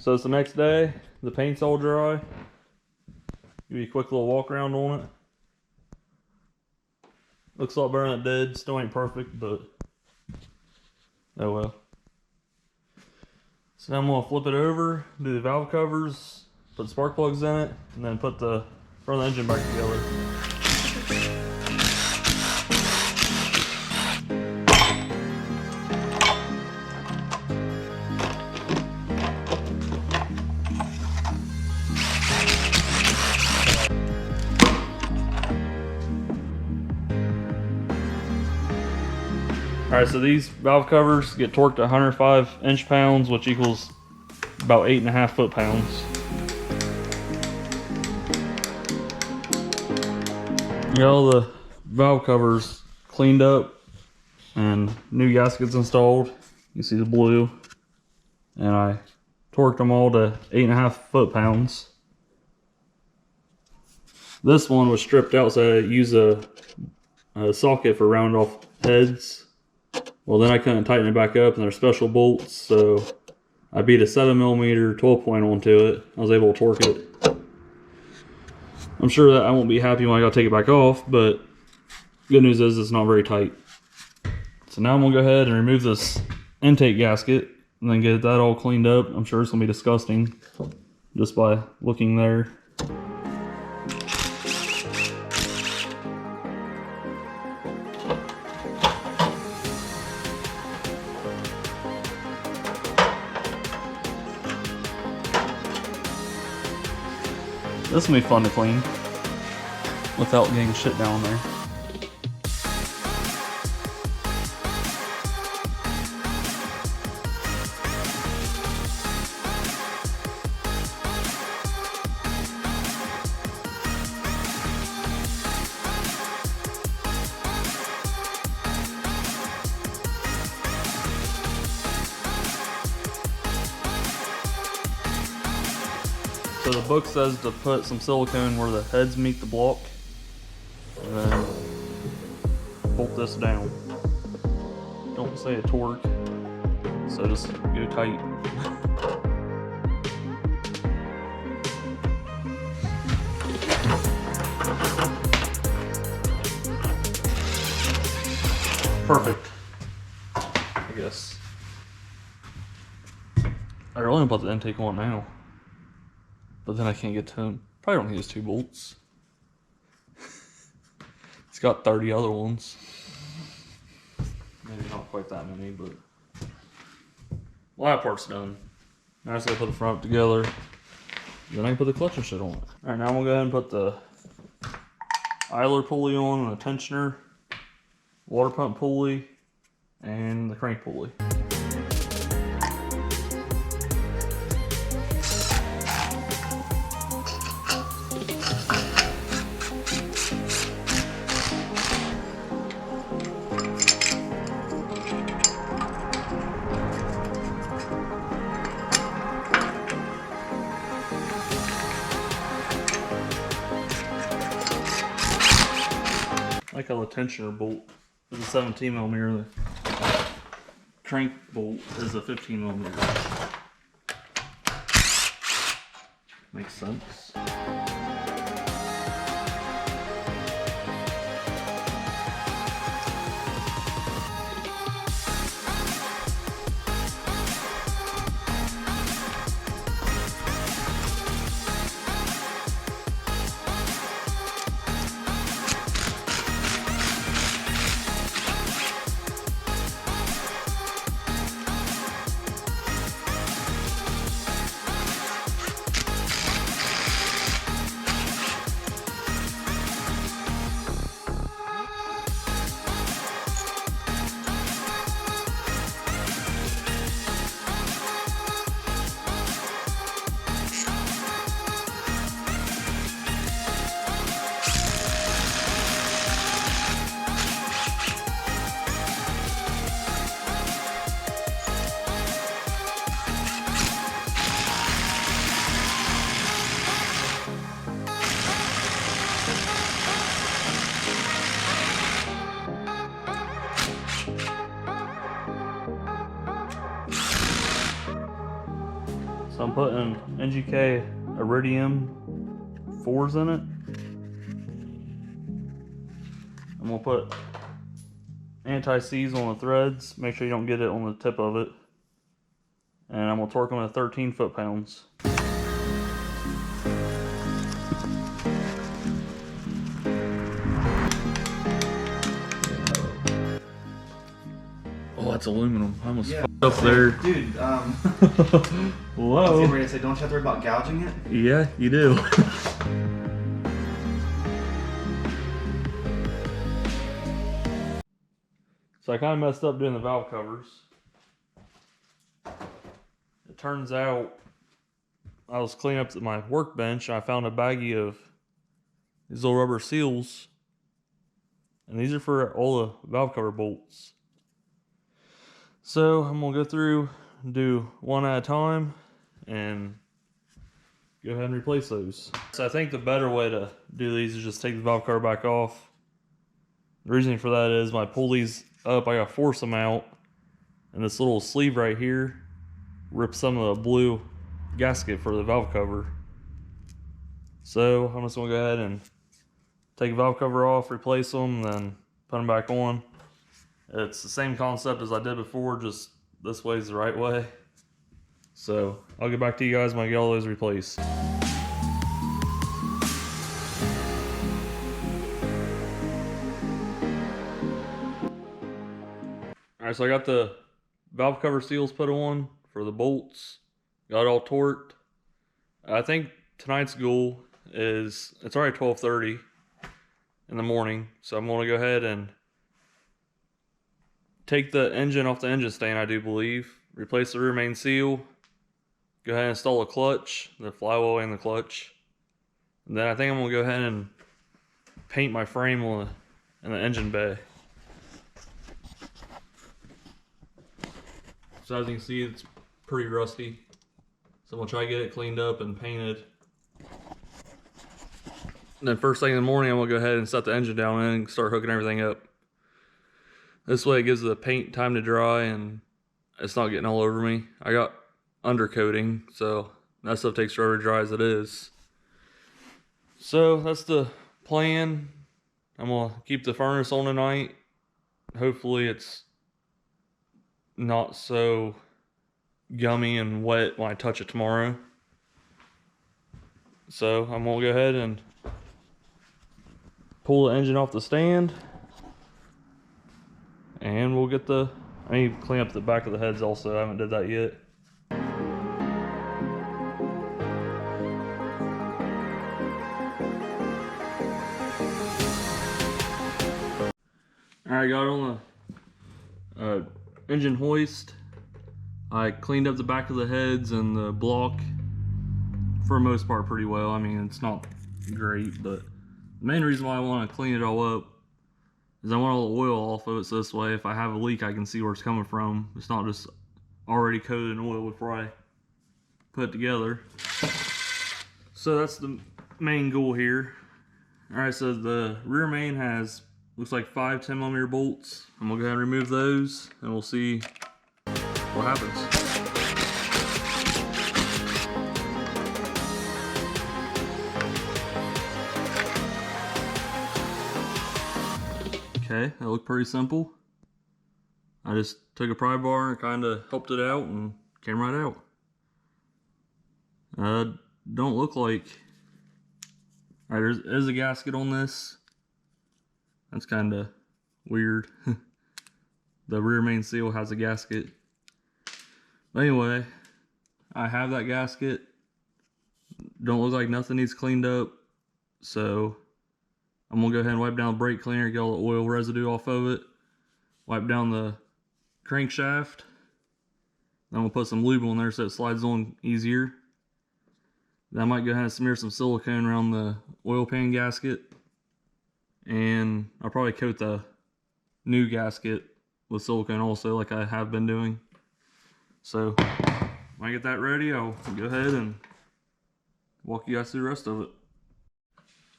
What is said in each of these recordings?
So it's the next day, the paint's all dry. Give you a quick little walk around on it. Looks a lot better than it did. Still ain't perfect, but oh well. So now I'm gonna flip it over, do the valve covers, put spark plugs in it, and then put the front of the engine back together. Alright, so these valve covers get torqued at 105 inch-pounds, which equals about 8.5 foot-pounds. Got all the valve covers cleaned up and new gaskets installed. You see the blue. And I torqued them all to 8.5 foot-pounds. This one was stripped out, so I used a socket for round off heads. Well, then I couldn't tighten it back up, and they're special bolts, so I beat a 7mm 12 point onto it. I was able to torque it. I'm sure that I won't be happy when I gotta take it back off, but good news is it's not very tight. So now I'm gonna go ahead and remove this intake gasket and then get that all cleaned up. I'm sure it's gonna be disgusting just by looking there. This will be fun to clean without getting shit down there. So the book says to put some silicone where the heads meet the block, and then bolt this down. Don't say a torque, so just go tight. Perfect, I guess. I really want to put the intake on now. But then I can't get to him. Probably don't need his 2 bolts. It's got 30 other ones. Maybe not quite that many, but well, that part's done. Now I just gotta put the front together. Then I can put the clutch and shit on it. Alright, now I'm gonna go ahead and put the idler pulley on, and a tensioner, water pump pulley, and the crank pulley. I like how the tensioner bolt is a 17mm, the crank bolt is a 15mm. Makes sense. I'm putting NGK Iridium 4s in it. I'm gonna put anti-seize on the threads. Make sure you don't get it on the tip of it. And I'm gonna torque them at 13 foot-pounds. Oh, that's aluminum. I almost fucked up there. Dude, Whoa. I was getting ready to say, don't you have to worry about gouging it? Yeah, you do. So I kind of messed up doing the valve covers. It turns out I was cleaning up my workbench and I found a baggie of these little rubber seals. And these are for all the valve cover bolts. So I'm going to go through and do one at a time and go ahead and replace those. So I think the better way to do these is just take the valve cover back off. The reason for that is my pulleys up, I gotta force them out, and this little sleeve right here rips some of the blue gasket for the valve cover. So I'm just gonna go ahead and take the valve cover off, replace them, then put them back on. It's the same concept as I did before, just this way is the right way. So I'll get back to you guys when I get all those replaced. Alright, so I got the valve cover seals put on for the bolts. Got it all torqued. I think tonight's goal is, it's already 12:30 in the morning, so I'm going to go ahead and take the engine off the engine stand, I do believe. Replace the rear main seal. Go ahead and install a clutch, the flywheel and the clutch. And then I think I'm going to go ahead and paint my frame in the engine bay. So as you can see, it's pretty rusty. So I'm going to try to get it cleaned up and painted. And then first thing in the morning, I'm going to go ahead and set the engine down and start hooking everything up. This way it gives the paint time to dry and it's not getting all over me. I got undercoating, so that stuff takes forever to dry as it is. So that's the plan. I'm going to keep the furnace on tonight. Hopefully it's not so gummy and wet when I touch it tomorrow. So I'm going to go ahead and pull the engine off the stand. And we'll get I need to clean up the back of the heads also. I haven't did that yet. Alright, got it on the engine hoist. I cleaned up the back of the heads and the block for the most part pretty well. I mean, it's not great, but the main reason why I want to clean it all up is I want all the oil off of it, so this way if I have a leak I can see where it's coming from. It's not just already coated in oil before I put it together. So that's the main goal here. Alright, so the rear main has, looks like 5 10mm bolts. I'm going to go ahead and remove those and we'll see what happens. Okay, that looked pretty simple. I just took a pry bar and kind of helped it out and came right out. Don't look like... Alright, there's a gasket on this. That's kind of weird. The rear main seal has a gasket. But anyway, I have that gasket. Don't look like nothing needs cleaned up. So I'm gonna go ahead and wipe down the brake cleaner, get all the oil residue off of it. Wipe down the crankshaft. Then I'm gonna put some lube on there so it slides on easier. Then I might go ahead and smear some silicone around the oil pan gasket. And I'll probably coat the new gasket with silicone also, like I have been doing. So when I get that ready, I'll go ahead and walk you guys through the rest of it.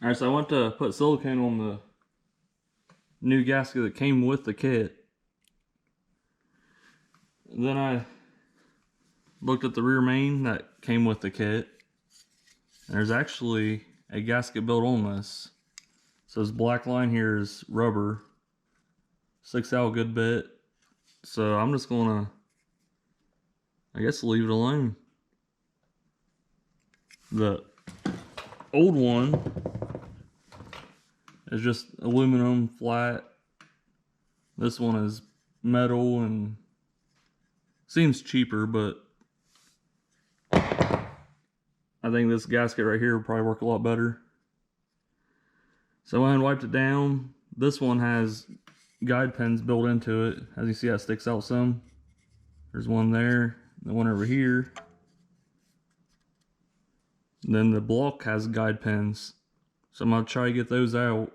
Alright, so I went to put silicone on the new gasket that came with the kit. Then I looked at the rear main that came with the kit. And there's actually a gasket built on this. So this black line here is rubber. Sticks out a good bit. So I'm just gonna, I guess, leave it alone. The old one is just aluminum flat. This one is metal and seems cheaper, but I think this gasket right here will probably work a lot better. So I went and wiped it down. This one has guide pins built into it. As you see, that sticks out some. There's one there, the one over here. And then the block has guide pins. So I'm gonna try to get those out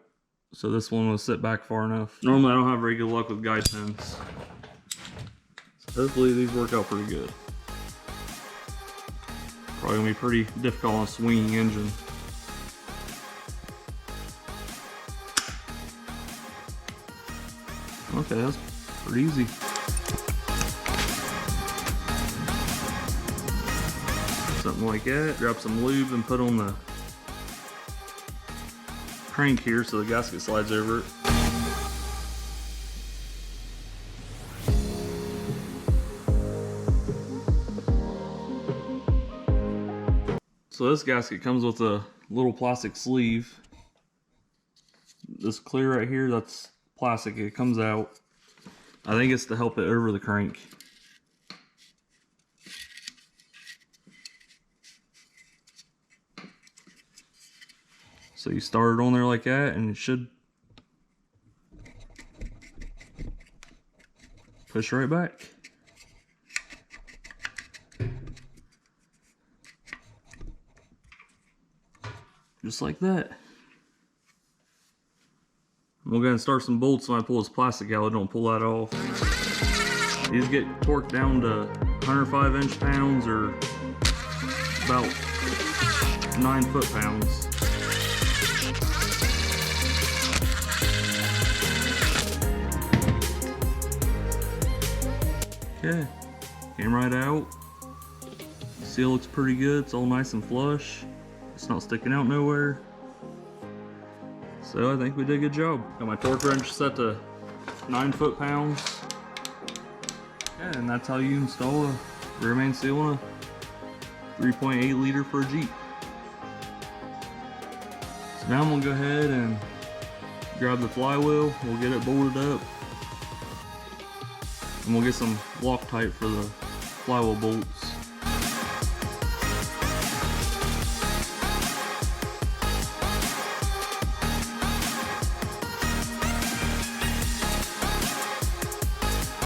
so this one will sit back far enough. Normally I don't have very good luck with guide pins. So hopefully these work out pretty good. Probably gonna be pretty difficult on a swinging engine. Okay, that's pretty easy. Something like that. Grab some lube and put on the crank here so the gasket slides over it. So this gasket comes with a little plastic sleeve. This clear right here, that's plastic. It comes out. I think it's to help it over the crank. So you start it on there like that and it should push right back. Just like that. We'll go ahead and start some bolts. When I pull this plastic out, don't pull that off. These get torqued down to 105 inch-pounds or about 9 foot-pounds. Okay, came right out. Seal looks pretty good. It's all nice and flush. It's not sticking out nowhere. So I think we did a good job. Got my torque wrench set to 9 foot-pounds. Yeah, and that's how you install a rear main seal on a 3.8 liter for a Jeep. So now I'm gonna go ahead and grab the flywheel. We'll get it bolted up. And we'll get some Loctite for the flywheel bolts.